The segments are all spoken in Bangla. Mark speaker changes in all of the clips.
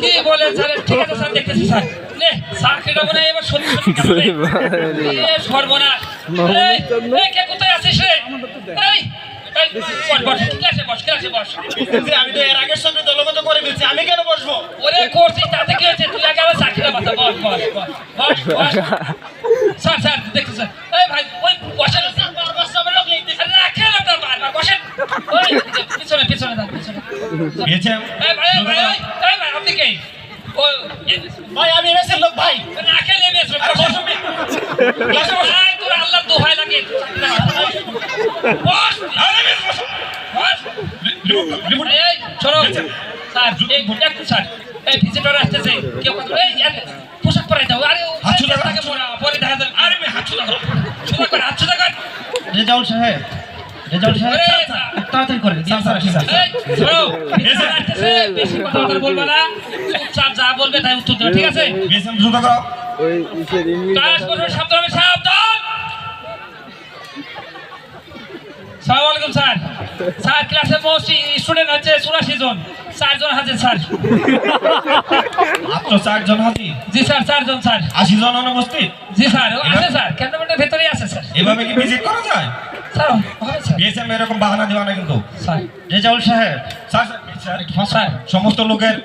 Speaker 1: কি বলেন স্যার? ঠিক আছে স্যার, দেখতেছি স্যার। নে চাকরিটা মনে হয় এবার সত্যি সত্যি গেল রে। এ সর্বনাশ। এই কে কোথায় আছিস রে? এই এই বস বস ক্লাসে বস ক্লাসে বস।
Speaker 2: আমি তো এর আগের সঙ্গে দলগত করে ফেলছি, আমি কেন বসবো?
Speaker 1: ওরে করছিস তাতে কি হয়েছে? তুই আগে আমার চাকরিটা বাঁচা। বস বস বস বস বস। স্যার স্যার দেখতে স্যার। এই ভাই ওই বসেন। রাখেন আপনার বারবার বসেন। ওই পিছনে পিছনে যান পিছনে।
Speaker 2: গেছেন
Speaker 1: এই ভাই এই ভাই এই ভাই আপনি কে? ও
Speaker 2: ভাই, আমি এমএসের লোক ভাই।
Speaker 1: রাখেন এই বেশ বসো বসো বসো। তোর আল্লাহ দোহাই লাগে। বস আরে বেশ বসো বস। এই চলো স্যার এই একটু স্যার এই ভিজিটর আসতেছে কেউ এই পোশাক পরাই দাও। আরে
Speaker 2: হাত ছুঁড়া
Speaker 1: তাকে পরে দেখা যাবে। আরে হাত ছুঁড়া ছুঁড়া করে হাত ছুঁড়া কর।
Speaker 2: রেজাউল সাহেব, রেজাউল সাহেব
Speaker 1: আরে
Speaker 2: তাড়াতাড়ি করেন। স্যার স্যার স্যার
Speaker 1: এই চলো ভিজিটর আসতেছে, বেশি কথা বলবে না, চুপচাপ যা বলবে তাই উত্তর দেবে, ঠিক আছে?
Speaker 2: গেছেন দ্রুত করো।
Speaker 3: ওই ইসের
Speaker 1: ক্লাস করবে সাবধান হবে, সাবধান। সালাম আলাইকুম স্যার। স্যার ক্লাসে মোস্ট স্টুডেন্ট হচ্ছে 84 জন, 4 জন হাজির স্যার।
Speaker 2: মাত্র 4 জন হাজির,
Speaker 1: জি স্যার 4 জন স্যার।
Speaker 2: 80 জন অনুপস্থিত।
Speaker 1: জি স্যার ও আছে স্যার, ক্যান্টনমেন্টের ভেতরেই আছে স্যার।
Speaker 2: এভাবে কি ভিজিট করা যায়?
Speaker 1: স্যার হবে স্যার।
Speaker 2: গেছেন এরকম বাহানা দিবা না কিন্তু।
Speaker 1: স্যার
Speaker 2: রেজাউল সাহেব, স্যার স্যার
Speaker 1: হ্যাঁ স্যার
Speaker 2: সমস্ত লোকের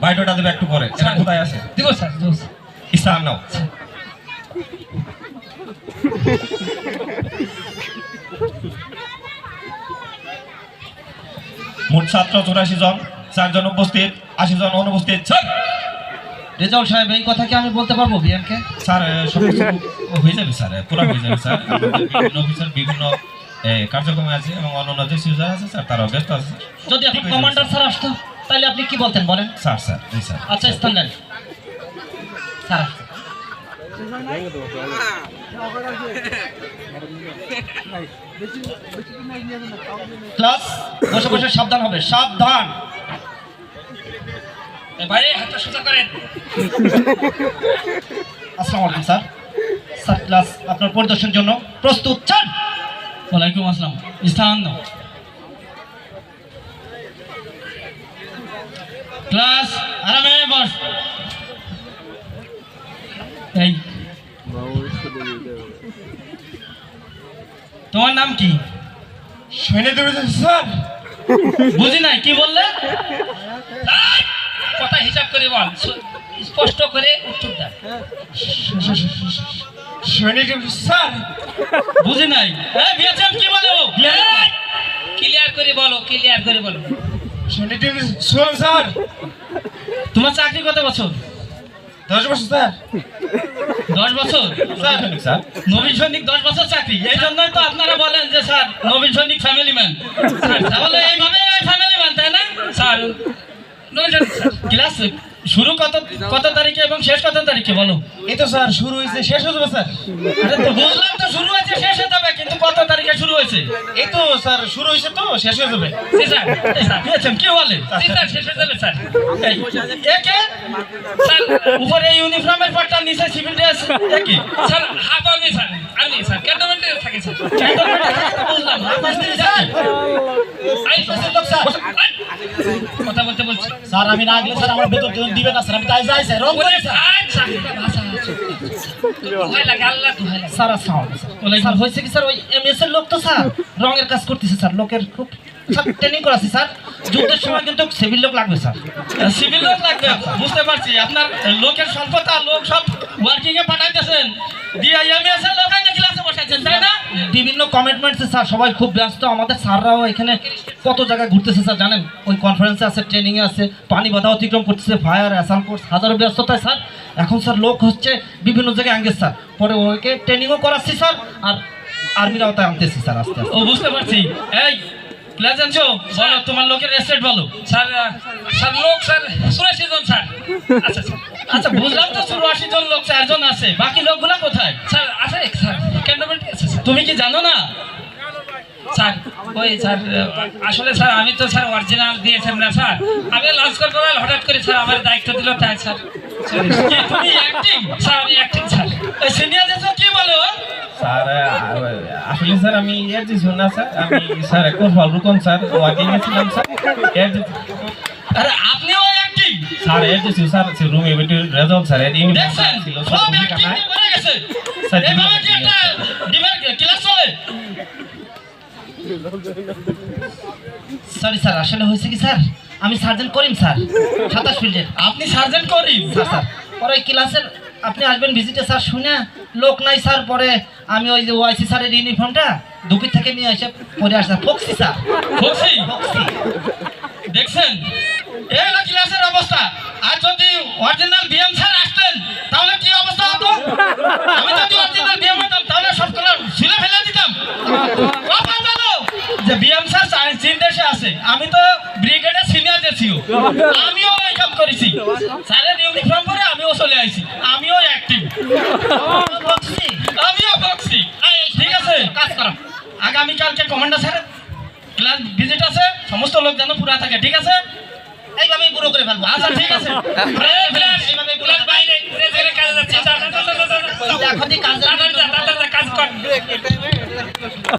Speaker 2: বায়োডাটা দেবে একটু করে। এরা কোথায় আছে?
Speaker 1: দিব স্যার দিব স্যার।
Speaker 2: ইসলাম নাও। মোট ছাত্র 84 জন, 4 জন উপস্থিত, 80 জন অনুপস্থিত। স্যার
Speaker 4: রেজাউল সাহেব, এই কথা কি আমি বলতে পারবো বিয়ানকে?
Speaker 2: স্যার সমস্ত হয়ে যাবে স্যার, পুরো হয়ে যাবে স্যার। আমাদের বিভিন্ন অফিসার বিভিন্ন কার্যক্রমে আছে এবং অন্যান্য যে সিউজার আছে স্যার, তারাও ব্যস্ত আছে।
Speaker 4: যদি এখন কমান্ডার স্যার আসতো তাহলে আপনি কি বলতেন বলেন?
Speaker 2: স্যার স্যার জি স্যার।
Speaker 4: আচ্ছা স্থান নেন স্যার। ক্লাস বসে বসে সাবধান হবে, সাবধান।
Speaker 1: এই ভাই হাতটা সোজা করেন।
Speaker 4: আসসালামু আলাইকুম স্যার। স্যার ক্লাস আপনার পরিদর্শনের জন্য প্রস্তুত। চান।
Speaker 1: ওয়ালাইকুম আসসালাম। স্থান নাও। ক্লাস আরামে বস। এই তোমার নাম কি?
Speaker 2: শুনে দেবে স্যার।
Speaker 1: বুঝি নাই কি বললে? কথা হিসাব করে বল, স্পষ্ট করে উত্তর দাও।
Speaker 2: শুনে দেবে স্যার।
Speaker 1: বুঝি নাই। এই বিএসএফ কি বলো? ক্লিয়ার করে বলো, ক্লিয়ার করে বলো।
Speaker 2: শুনে দেবে শুনুন স্যার।
Speaker 1: তোমার চাকরি কত বছর?
Speaker 2: 10 বছর স্যার।
Speaker 1: 10 বছর
Speaker 2: স্যার স্যার
Speaker 1: নবীন সৈনিক 10 বছর চাকরি, এই জন্যই তো আপনারা বলেন যে স্যার নবীন সৈনিক ফ্যামিলি ম্যান। তাহলে এইভাবে ফ্যামিলি ম্যান, তাই না স্যার? নবীন সৈনিক ক্লাস শুরু কত তারিখে এবং শেষ কত তারিখে বলো?
Speaker 2: এই তো স্যার শুরু হয়েছে, শেষ হয়ে যাবে স্যার।
Speaker 1: আরে তো বুঝলাম তো শুরু হয়েছে শেষ হয়ে যাবে, কিন্তু কত তারিখে শুরু হয়েছে?
Speaker 2: এই তো স্যার শুরু হয়েছে তো শেষ হয়ে যাবে।
Speaker 1: জি স্যার। এই স্যার বুঝেছেন কি বলে? জি স্যার শেষ হয়ে যাবে স্যার। এই একে স্যার উপরে ইউনিফর্মের পরটা নিচে সিভিল ড্রেস একে sir. Half army sir, army sir ক্যান্টনমেন্টে থাকে স্যার। ক্যান্টনমেন্টে থাকে তো বুঝলাম, হাফ আর্মি স্যার। আই লোক স্যার কথা বলতে বলছি
Speaker 2: স্যার আমি না গেলে স্যার আমার বেতন দিবেন না স্যার। আমি তাই যাই স্যার, রং করে স্যার।
Speaker 1: আচ্ছা ভাষা দোহাই লাগে, আল্লাহ দোহাই লাগে।
Speaker 4: স্যার আসসালামু আলাইকুম। স্যার হয়েছে কি স্যার, ওই এমএস এর লোক তো স্যার রঙের কাজ করতেছে স্যার, লোকের খুব ট্রেনিং করাছি স্যার। যুদ্ধের সময় কিন্তু সিভিল লোক লাগবে স্যার।
Speaker 1: সিভিল লোক লাগবে, বুঝতে পারছি। আপনার লোকের স্বল্পতা, লোক সব ওয়ার্কিং এ পাঠাইতেছেন, ডিআইএমএস এর লোক আইনে ক্লাসে বসাইছেন, তাই না?
Speaker 4: বিভিন্ন কমিটমেন্টসে স্যার সবাই খুব ব্যস্ত। আমাদের স্যাররাও এখানে কত জায়গায় ঘুরতেছে স্যার জানেন। ওই কনফারেন্সে আছে, ট্রেনিংয়ে আছে, পানি বাধা অতিক্রম করতেছে, ফায়ার অ্যাসাল্ট কোর্স, হাজারো ব্যস্ততায় স্যার। এখন স্যার লোক হচ্ছে বিভিন্ন জায়গায় আঙ্গেজ স্যার, পরে ওকে ট্রেনিংও করাচ্ছি স্যার, আর আর্মির আওতায় আনতেছি স্যার আস্তে আস্তে।
Speaker 1: ও বুঝতে পারছি। এই ক্লাস জানছো বলো, তোমার লোকের রেস্টেড বলো। স্যার স্যার লোক স্যার 84 জন স্যার। আচ্ছা স্যার আচ্ছা বুঝলাম তো, 84 জন লোক, 4 জন আছে, বাকি লোকগুলা কোথায়? স্যার আছে স্যার, ক্যান্টনমেন্টে আছে স্যার। তুমি কি জানো না স্যার? ওই স্যার আসলে স্যার আমি তো স্যার অরিজিনাল দিয়েছেন না স্যার, আমি লঞ্চ করবার হঠাৎ করে স্যার আমার দায়িত্ব দিল, তাই স্যার। তুমি অ্যাক্টিং স্যার? আমি অ্যাক্টিং স্যার। সিনিয়র দেশো কি বলো?
Speaker 2: স্যার আসলে স্যার আমি এর যে শুননা স্যার, আমি স্যার কোর্স রুকন স্যার ওয়ার্কিং এ ছিলাম স্যার। এর
Speaker 1: আরে আপনিও অ্যাক্টিং?
Speaker 2: স্যার এর যে sir room ABT result sir এর ইউনিফর্ম
Speaker 1: দেখছেন
Speaker 2: ছিল
Speaker 1: সব
Speaker 2: সব ঠিক
Speaker 1: অ্যাক্টিং
Speaker 2: আছে
Speaker 1: করে গেছে
Speaker 2: স্যার,
Speaker 1: এভাবে কি একটা ডিবেট ক্লাস চলে?
Speaker 4: সরি স্যার, আসলে হয়েছে কি স্যার, আমি সার্জেন্ট করিম স্যার, 27 ফিল্ডের।
Speaker 1: আপনি সার্জেন্ট করি
Speaker 4: স্যার স্যার পরে ওই ক্লাসের আপনি আসবেন ভিজিটে স্যার, শুনে লোক নাই স্যার, পরে আমি ওই যে ওআইসি স্যারের ইউনিফর্মটা দুপুর থেকে নিয়ে এসে পরে আসলাম। ফক্সি স্যার,
Speaker 1: বলছি
Speaker 4: ফক্সি।
Speaker 1: দেখছেন এই হলো ক্লাসের অবস্থা। আর যদি অরিজিনাল বিএম স্যার আসতেন তাহলে কি অবস্থা হতো? আমি যদি অরিজিনাল বিএম হতাম তাহলে সব কলার ঝুলে ফেলে দিতাম। কখন জানো যে বিএম স্যার চীন দেশে আছে, আমি তো ব্রিগেডের সিনিয়র জেসিও, আমিও এই কাম করেছি। স্যারের ইউনিফর্ম পরে আমিও চলে আইছি, আমিও অ্যাক্টিভ,
Speaker 4: ফক্সি,
Speaker 1: আমিও বক্সি। ঠিক আছে,
Speaker 4: কাজ করো।
Speaker 1: আগামীকালকে কমান্ডার স্যার ক্লাস ভিজিট আছে, সমস্ত লোক যেন পুরা থাকে, ঠিক আছে?
Speaker 4: এইভাবেই পুরো করে ফেলবো।
Speaker 1: আচ্ছা ঠিক আছে।
Speaker 4: এইভাবেই পুরো
Speaker 1: বাইরে কাজে যাচ্ছি।
Speaker 4: এখনই কাজ
Speaker 1: কাজ কর।